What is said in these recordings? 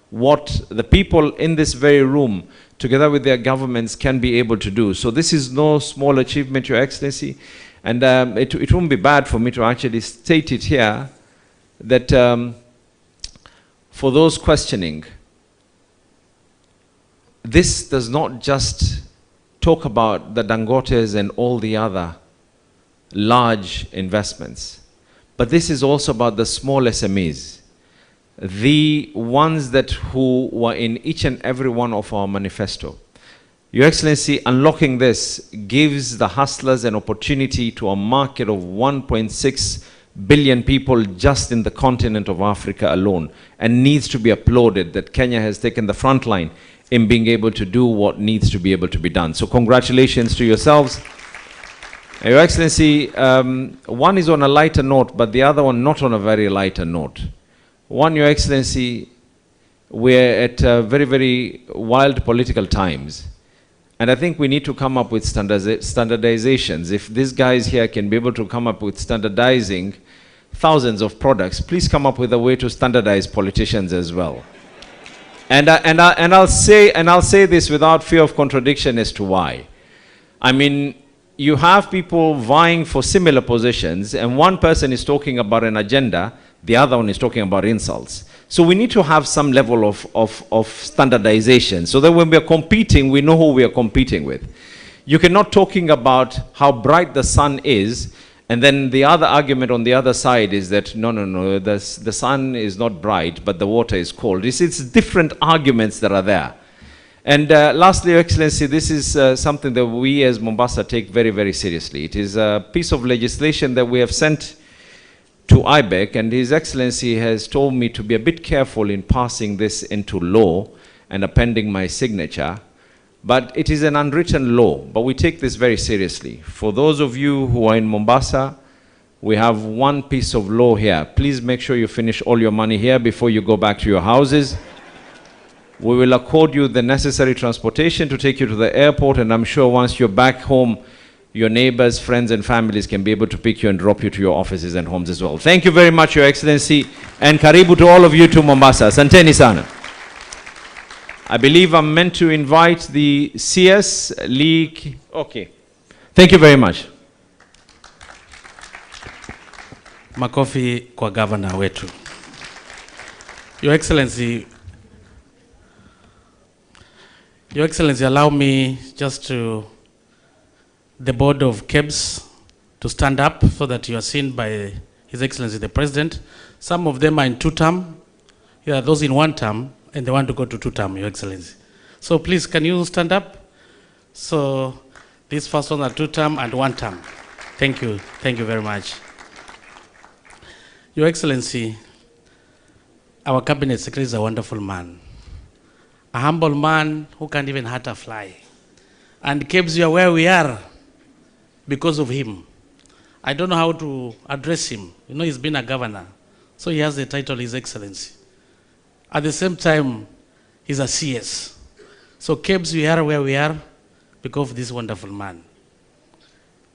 what the people in this very room, together with their governments, can be able to do. So this is no small achievement, Your Excellency. And it won't be bad for me to actually state it here, that for those questioning, this does not just talk about the Dangotes and all the other large investments, but this is also about the small SMEs, the ones who were in each and every one of our manifesto. Your Excellency, unlocking this gives the hustlers an opportunity to a market of 1.6 billion people just in the continent of Africa alone, and needs to be applauded that Kenya has taken the front line in being able to do what needs to be able to be done. So congratulations to yourselves. Your Excellency, one is on a lighter note, but the other one not on a very lighter note. One, Your Excellency, we're at very, very wild political times. And I think we need to come up with standardizations. If these guys here can be able to come up with standardizing thousands of products, please come up with a way to standardize politicians as well. And I'll say this without fear of contradiction as to why. I mean, you have people vying for similar positions, and one person is talking about an agenda, the other one is talking about insults. So we need to have some level of standardization, so that when we are competing, we know who we are competing with. You cannot talking about how bright the sun is, and then the other argument on the other side is that, no, the sun is not bright, but the water is cold. It's different arguments that are there. And lastly, Your Excellency, this is something that we as Mombasa take very, very seriously. It is a piece of legislation that we have sent to IBEC, and His Excellency has told me to be a bit careful in passing this into law and appending my signature. But it is an unwritten law, but we take this very seriously. For those of you who are in Mombasa, we have one piece of law here. Please make sure you finish all your money here before you go back to your houses. We will accord you the necessary transportation to take you to the airport, and I'm sure once you're back home, your neighbors, friends, and families can be able to pick you and drop you to your offices and homes as well. Thank you very much, Your Excellency, and karibu to all of you to Mombasa. Asanteni sana. I believe I'm meant to invite the CS League. Okay. Thank you very much. Makofi kwa governor wetu. Your Excellency, allow me just to the board of KEBS to stand up so that you are seen by His Excellency the President. Some of them are in 2-term. There are those in 1-term, and they want to go to 2-term, Your Excellency. So please, can you stand up? So these first ones are 2-term and 1-term. Thank you. Thank you very much. Your Excellency, our Cabinet Secretary is a wonderful man. A humble man who can't even hurt a fly. And KEBS, you are where we are because of him. I don't know how to address him. You know, he's been a governor, so he has the title His Excellency. At the same time, he's a CS. So KEBS, we are where we are because of this wonderful man.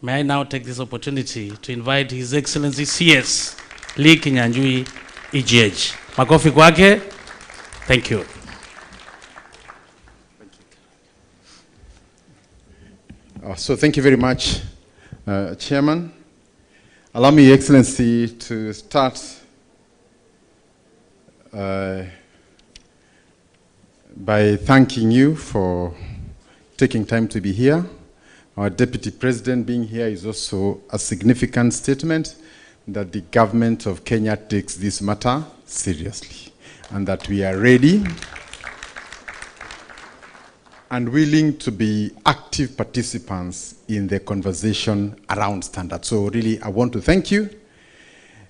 May I now take this opportunity to invite His Excellency CS Lee Kinyanjui EGH. Makofi kwake. Thank you. So thank you very much, Chairman. Allow me, Your Excellency, to start by thanking you for taking time to be here. Our Deputy President being here is also a significant statement that the government of Kenya takes this matter seriously, and that we are ready and willing to be active participants in the conversation around standards. So really, I want to thank you.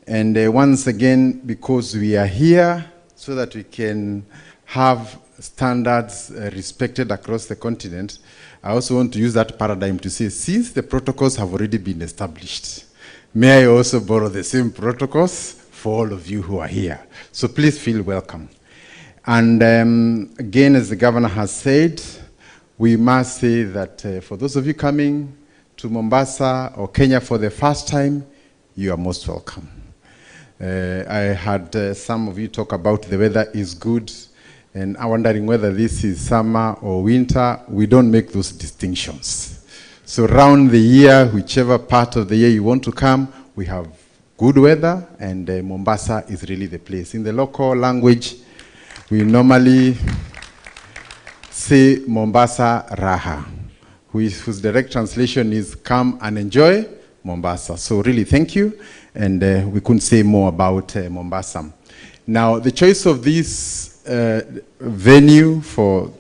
And once again, because we are here so that we can have standards respected across the continent, I also want to use that paradigm to say, since the protocols have already been established, may I also borrow the same protocols for all of you who are here. So please feel welcome. And again, as the governor has said, we must say that for those of you coming to Mombasa or Kenya for the first time, you are most welcome. I had some of you talk about the weather is good, and I'm wondering whether this is summer or winter. We don't make those distinctions. So round the year, whichever part of the year you want to come, we have good weather, and Mombasa is really the place. In the local language, we normally say Mombasa Raha, whose direct translation is come and enjoy Mombasa. So really thank you, and we couldn't say more about Mombasa. Now, the choice of this venue for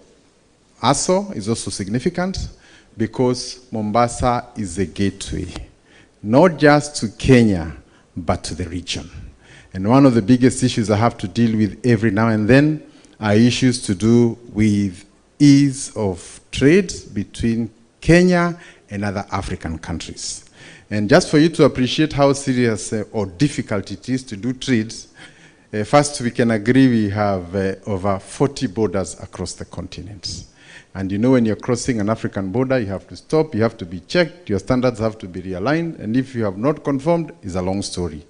ASO is also significant because Mombasa is a gateway, not just to Kenya, but to the region. And one of the biggest issues I have to deal with every now and then are issues to do with ease of trade between Kenya and other African countries. And just for you to appreciate how serious or difficult it is to do trade, first we can agree we have over 40 borders across the continent. And you know, when you're crossing an African border, you have to stop, you have to be checked, your standards have to be realigned, and if you have not conformed, it's a long story.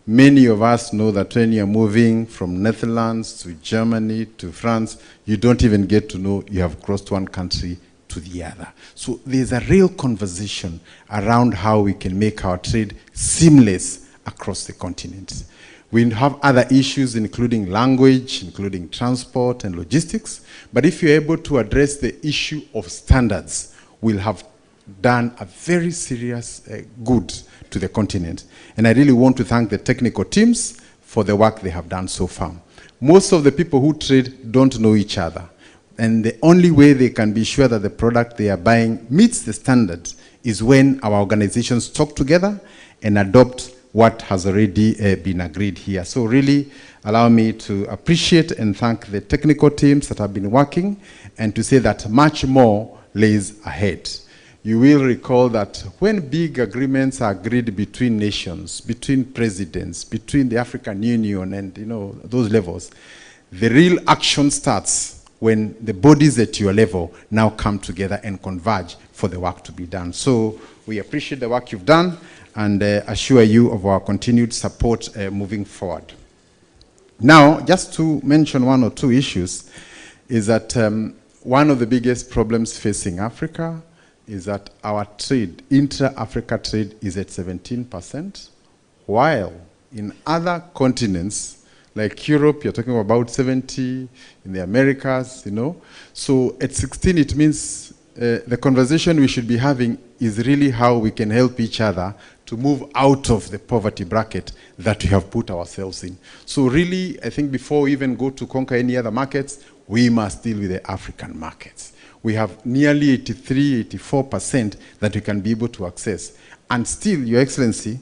Many of us know that when you're moving from Netherlands to Germany to France, you don't even get to know you have crossed one country to the other. So there's a real conversation around how we can make our trade seamless across the continent. We have other issues, including language, including transport and logistics. But if you're able to address the issue of standards, we'll have done a very serious good to the continent. And I really want to thank the technical teams for the work they have done so far. Most of the people who trade don't know each other. And the only way they can be sure that the product they are buying meets the standards is when our organizations talk together and adopt what has already been agreed here. So really allow me to appreciate and thank the technical teams that have been working, and to say that much more lays ahead. You will recall that when big agreements are agreed between nations, between presidents, between the African Union and those levels, the real action starts when the bodies at your level now come together and converge for the work to be done. So we appreciate the work you've done, and assure you of our continued support moving forward. Now, just to mention one or two issues, is that one of the biggest problems facing Africa is that our trade, intra-Africa trade, is at 17%, while in other continents, like Europe, you're talking about 70, in the Americas, So at 16, it means the conversation we should be having is really how we can help each other to move out of the poverty bracket that we have put ourselves in. So really, I think before we even go to conquer any other markets, we must deal with the African markets. We have nearly 83, 84% that we can be able to access. And still, Your Excellency,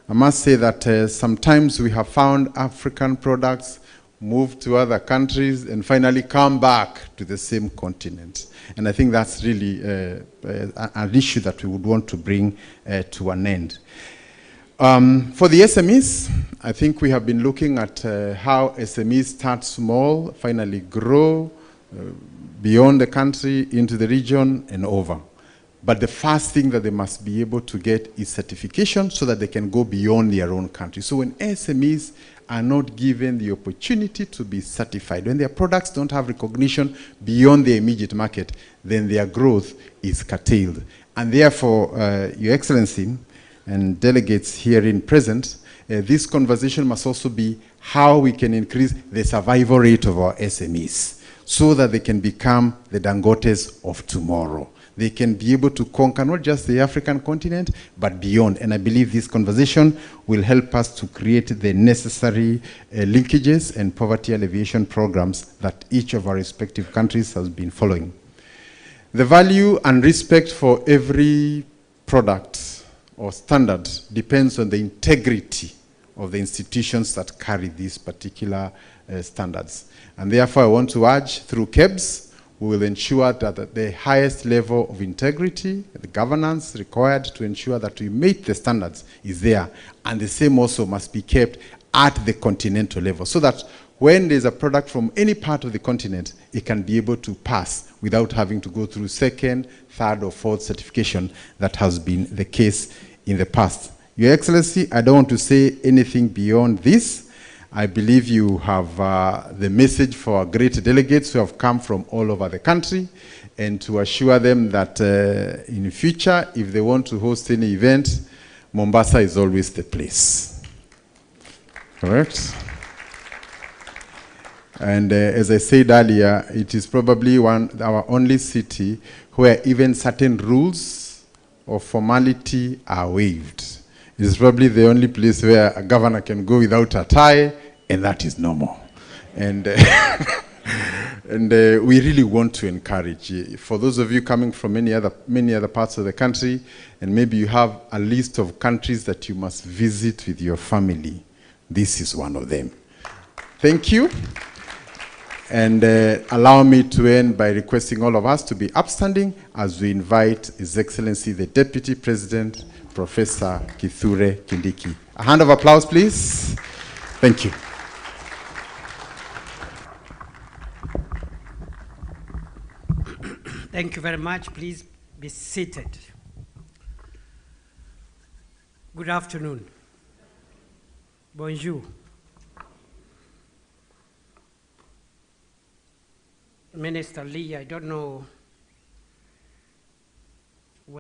I must say that sometimes we have found African products move to other countries and finally come back to the same continent. And I think that's really an issue that we would want to bring to an end. For the SMEs, I think we have been looking at how SMEs start small, finally grow beyond the country, into the region, and over. But the first thing that they must be able to get is certification so that they can go beyond their own country. So when SMEs are not given the opportunity to be certified, when their products don't have recognition beyond their immediate market, then their growth is curtailed. And therefore, Your Excellency and delegates herein present, this conversation must also be how we can increase the survival rate of our SMEs so that they can become the Dangotes of tomorrow. They can be able to conquer not just the African continent, but beyond. And I believe this conversation will help us to create the necessary linkages and poverty alleviation programs that each of our respective countries has been following. The value and respect for every product or standard depends on the integrity of the institutions that carry these particular standards. And therefore, I want to urge through KEBS, we will ensure that the highest level of integrity, the governance required to ensure that we meet the standards is there. And the same also must be kept at the continental level, so that when there's a product from any part of the continent, it can be able to pass without having to go through second, third, or fourth certification that has been the case in the past. Your Excellency, I don't want to say anything beyond this. I believe you have the message for our great delegates who have come from all over the country, and to assure them that in the future, if they want to host any event, Mombasa is always the place. Correct? And as I said earlier, it is probably our only city where even certain rules of formality are waived. It is probably the only place where a governor can go without a tie, and that is normal. And, and we really want to encourage you. For those of you coming from many other parts of the country, and maybe you have a list of countries that you must visit with your family, this is one of them. Thank you. And allow me to end by requesting all of us to be upstanding as we invite His Excellency the Deputy President, Professor Kithure Kindiki. A hand of applause, please. Thank you. Thank you very much. Please be seated. Good afternoon. Bonjour. Minister Lee, I don't know